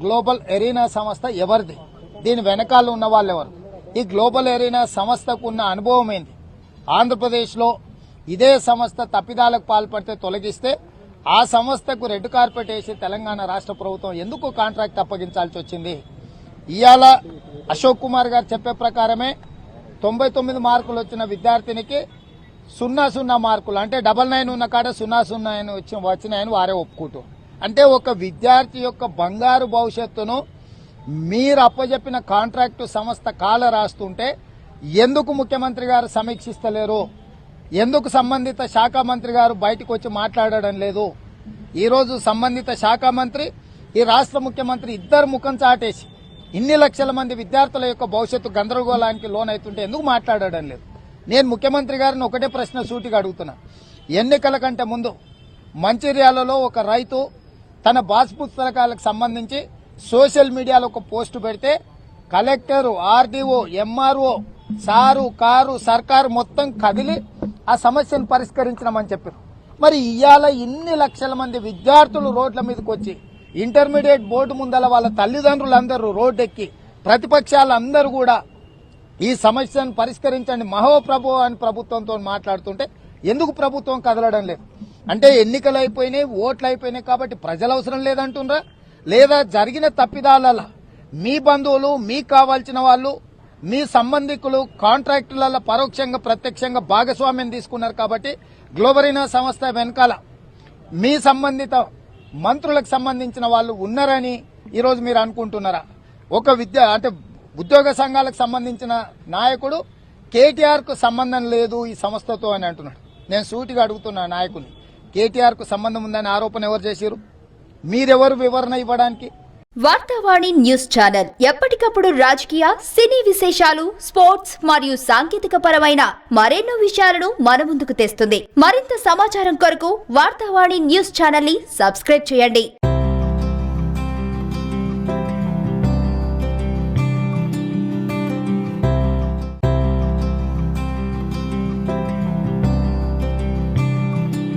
Global arena సంస్థ ఎవరిది, దీని వెనకాల ఉన్న వాళ్ళు ఎవరు, ఈ గ్లోబల్ ఎరీనా సంస్థకు ఉన్న అనుభవం ఏంది, ఆంధ్రప్రదేశ్లో ఇదే సంస్థ తప్పిదాలకు పాల్పడితే తొలగిస్తే ఆ సంస్థకు రెడ్ కార్పెట్ వేసి తెలంగాణ రాష్ట్ర ప్రభుత్వం ఎందుకు కాంట్రాక్ట్ అప్పగించాల్సి వచ్చింది? ఇవాళ అశోక్ కుమార్ గారు చెప్పే ప్రకారమే 99 మార్కులు వచ్చిన విద్యార్థినికి 0 మార్కులు అంటే 99 ఉన్న కాడ 0 వచ్చినాయని వారే ఒప్పుకుంటూ, అంటే ఒక విద్యార్థి యొక్క బంగారు భవిష్యత్తును మీరు అప్పచెప్పిన కాంట్రాక్టు సంస్థ కాల రాస్తుంటే ఎందుకు ముఖ్యమంత్రి గారు సమీక్షిస్తలేరు? ఎందుకు సంబంధిత శాఖ మంత్రి గారు బయటకు వచ్చి మాట్లాడడం లేదు? ఈరోజు సంబంధిత శాఖ మంత్రి, ఈ రాష్ట్ర ముఖ్యమంత్రి ఇద్దరు ముఖం చాటేసి ఇన్ని లక్షల మంది విద్యార్థుల యొక్క భవిష్యత్తు గందరగోళానికి లోనైతుంటే ఎందుకు మాట్లాడడం లేదు? నేను ముఖ్యమంత్రి గారిని ఒకటే ప్రశ్న సూటిగా అడుగుతున్నా. ఎన్నికల కంటే ముందు మంచిర్యాలలో ఒక రైతు తన బాస్ పుస్తకాలకు సంబంధించి సోషల్ మీడియాలో ఒక పోస్టు పెడితే collector, RDO, MRO, sir car సర్కారు మొత్తం కదిలి ఆ సమస్యను పరిష్కరించమని చెప్పారు. మరి ఇవాళ ఇన్ని లక్షల మంది విద్యార్థులు రోడ్ల మీదకి వచ్చి ఇంటర్మీడియట్ బోర్డు ముందల వాళ్ళ తల్లిదండ్రులందరూ రోడ్డెక్కి ప్రతిపక్షాలందరూ కూడా ఈ సమస్యను పరిష్కరించండి మహోప్రభు అని ప్రభుత్వంతో మాట్లాడుతుంటే ఎందుకు ప్రభుత్వం కదలడం లేదు? అంటే ఎన్నికలు అయిపోయినాయి, ఓట్లు అయిపోయినాయి కాబట్టి ప్రజల అవసరం లేదంటుండ్రా? లేదా జరిగిన తప్పిదాల మీ బంధువులు, మీకు కావాల్సిన వాళ్ళు, మీ సంబంధికులు కాంట్రాక్టులలో పరోక్షంగా ప్రత్యక్షంగా భాగస్వామ్యం తీసుకున్నారు కాబట్టి గ్లోబరీనా సంస్థ వెనకాల మీ సంబంధిత మంత్రులకు సంబంధించిన వాళ్ళు ఉన్నారని ఈరోజు మీరు అనుకుంటున్నారా? ఒక ఉద్యోగ సంఘాలకు సంబంధించిన నాయకుడు కేటీఆర్ కు సంబంధం లేదు ఈ సంస్థతో అని అంటున్నాడు. నేను సూటిగా అడుగుతున్నా నాయకుని, కేటీఆర్ కు సంబంధం ఉందని ఆరోపణ ఎవరు చేశారు? మీరెవరు వివరణ ఇవ్వడానికి? వార్తావాణి న్యూస్ ఛానల్ ఎప్పటికప్పుడు రాజకీయ, సినీ విశేషాలు, స్పోర్ట్స్ మరియు సాంకేతిక పరమైన మరెన్నో విషయాలను మన ముందుకు తెస్తుంది. మరింత సమాచారం కొరకు వార్తావాణి న్యూస్ ఛానల్ ని సబ్స్క్రైబ్ చేయండి.